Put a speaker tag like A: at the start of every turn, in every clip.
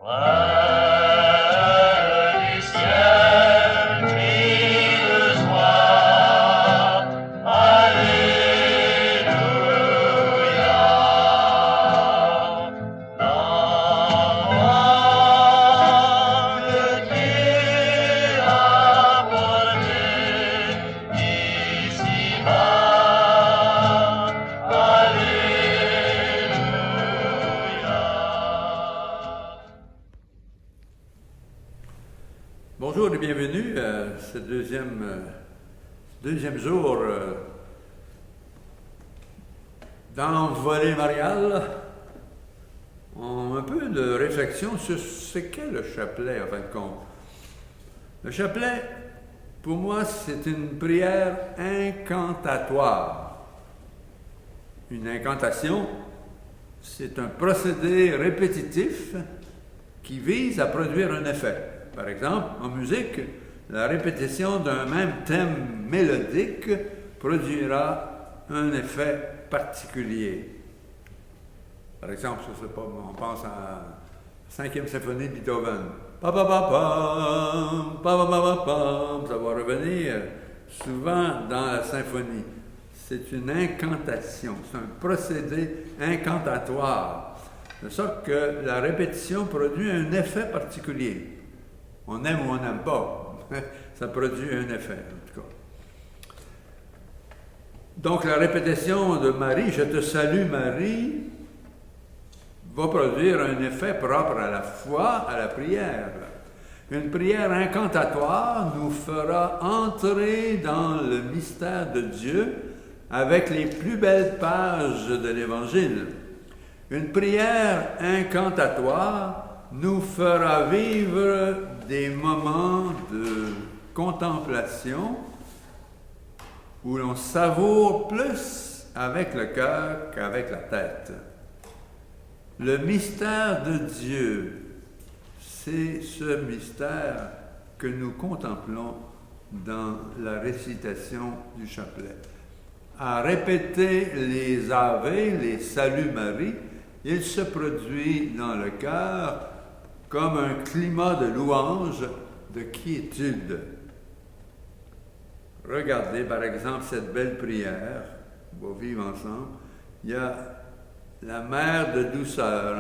A: du ciel, mille joies, Alléluia. L'enfant de Dieu apporté ici-bas, Alléluia.
B: Bonjour et bienvenue à ce deuxième jour d'envolée mariale. Un peu de réflexion sur ce qu'est le chapelet en fin de compte. Le chapelet, pour moi, c'est une prière incantatoire. Une incantation, c'est un procédé répétitif qui vise à produire un effet. Par exemple, en musique, la répétition d'un même thème mélodique produira un effet particulier. Par exemple, je sais pas, on pense à la 5e symphonie de Beethoven. Pa pa pa pam, pa pa pa pa pam. Ça va revenir souvent dans la symphonie. C'est une incantation, c'est un procédé incantatoire, de sorte que la répétition produit un effet particulier. On aime ou on n'aime pas, ça produit un effet, en tout cas. Donc la répétition de Marie, je te salue Marie, va produire un effet propre à la foi, à la prière. Une prière incantatoire nous fera entrer dans le mystère de Dieu avec les plus belles pages de l'Évangile. Une prière incantatoire nous fera vivre des moments de contemplation où l'on savoure plus avec le cœur qu'avec la tête. Le mystère de Dieu, c'est ce mystère que nous contemplons dans la récitation du chapelet. À répéter les Ave, les Salut Marie, il se produit dans le cœur comme un climat de louange, de quiétude. Regardez par exemple cette belle prière, on va vivre ensemble. Il y a la mère de douceur,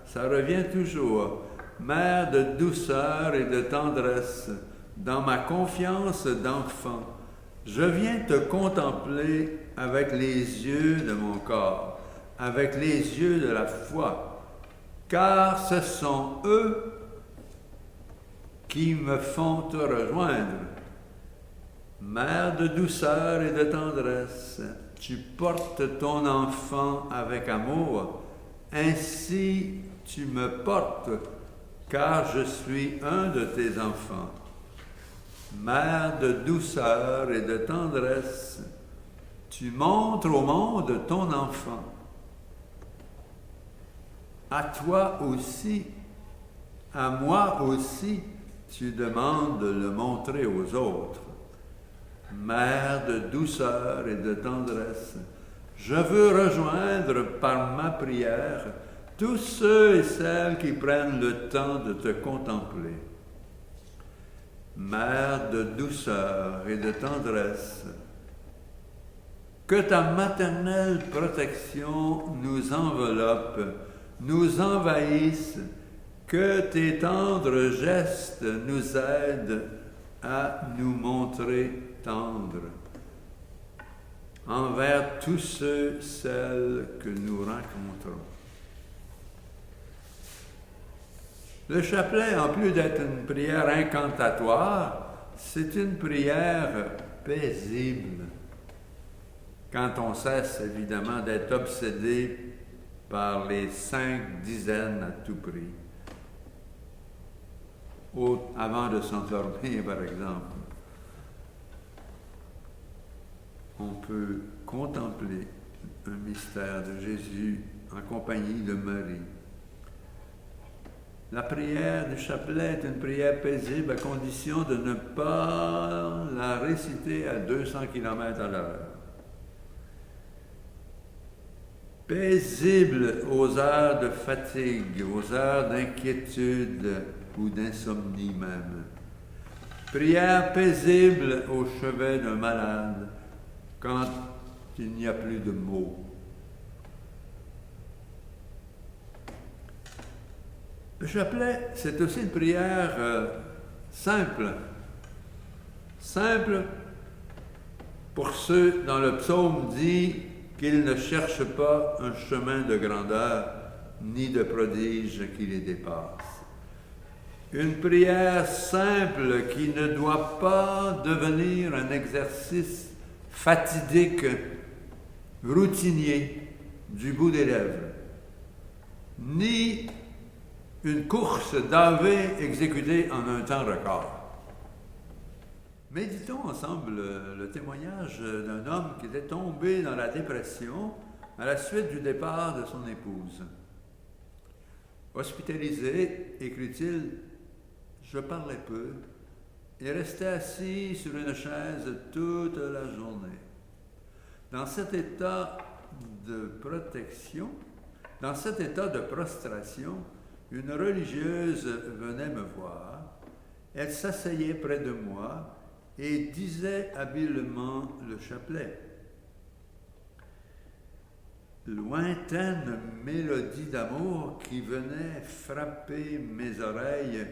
B: ça revient toujours. Mère de douceur et de tendresse, dans ma confiance d'enfant, je viens te contempler avec les yeux de mon corps, avec les yeux de la foi. Car ce sont eux qui me font te rejoindre. Mère de douceur et de tendresse, tu portes ton enfant avec amour, ainsi tu me portes, car je suis un de tes enfants. Mère de douceur et de tendresse, tu montres au monde ton enfant. À toi aussi, à moi aussi, tu demandes de le montrer aux autres. Mère de douceur et de tendresse, je veux rejoindre par ma prière tous ceux et celles qui prennent le temps de te contempler. Mère de douceur et de tendresse, que ta maternelle protection nous enveloppe, nous envahissent, que tes tendres gestes nous aident à nous montrer tendres envers tous ceux, celles que nous rencontrons. Le chapelet, en plus d'être une prière incantatoire, c'est une prière paisible. Quand on cesse évidemment d'être obsédé par les 5 dizaines à tout prix. Avant de s'endormir, par exemple, on peut contempler un mystère de Jésus en compagnie de Marie. La prière du chapelet est une prière paisible à condition de ne pas la réciter à 200 km à l'heure. paisible aux heures de fatigue, aux heures d'inquiétude ou d'insomnie même. Prière paisible au chevet d'un malade quand il n'y a plus de mots. Le chapelet, c'est aussi une prière simple. Simple pour ceux dont le psaume dit qu'ils ne cherchent pas un chemin de grandeur ni de prodige qui les dépasse. Une prière simple qui ne doit pas devenir un exercice fatidique, routinier, du bout des lèvres, ni une course d'AV exécutée en un temps record. Méditons ensemble le témoignage d'un homme qui était tombé dans la dépression à la suite du départ de son épouse. Hospitalisé, écrit-il, je parlais peu et restais assis sur une chaise toute la journée. Dans cet état de protection, dans cet état de prostration, une religieuse venait me voir. Elle s'asseyait près de moi et disait habilement le chapelet. Lointaine mélodie d'amour qui venait frapper mes oreilles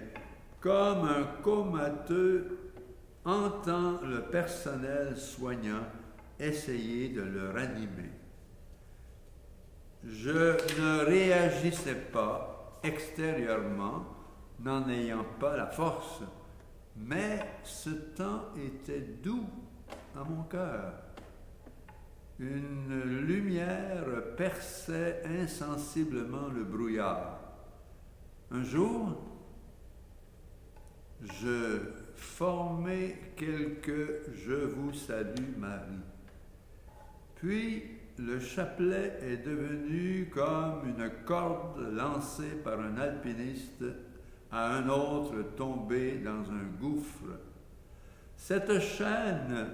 B: comme un comateux entend le personnel soignant essayer de le ranimer. Je ne réagissais pas extérieurement, n'en ayant pas la force, mais ce temps était doux à mon cœur. Une lumière perçait insensiblement le brouillard. Un jour, je formai quelques « Je vous salue Marie ». Puis, le chapelet est devenu comme une corde lancée par un alpiniste à un autre tombé dans un gouffre. Cette chaîne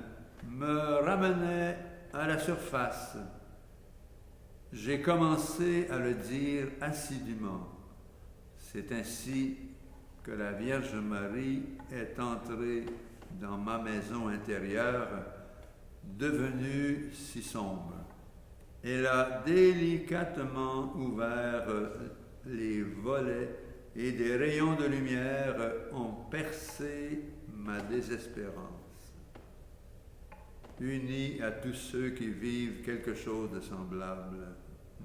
B: me ramenait à la surface. J'ai commencé à le dire assidûment. C'est ainsi que la Vierge Marie est entrée dans ma maison intérieure, devenue si sombre. Elle a délicatement ouvert les volets et des rayons de lumière ont percé ma désespérance. Unis à tous ceux qui vivent quelque chose de semblable,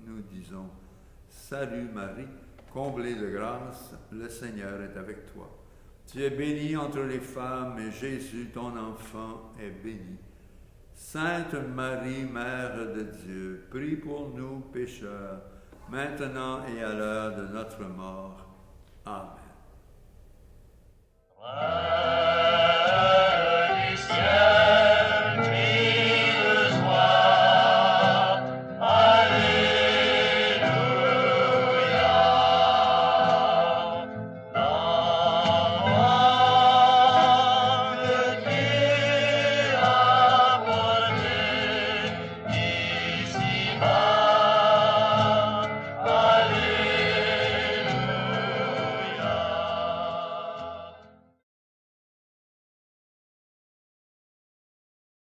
B: nous disons « Salut Marie, comblée de grâce, le Seigneur est avec toi. Tu es bénie entre les femmes et Jésus, ton enfant, est béni. Sainte Marie, Mère de Dieu, prie pour nous pécheurs, maintenant et à l'heure de notre mort. Amen.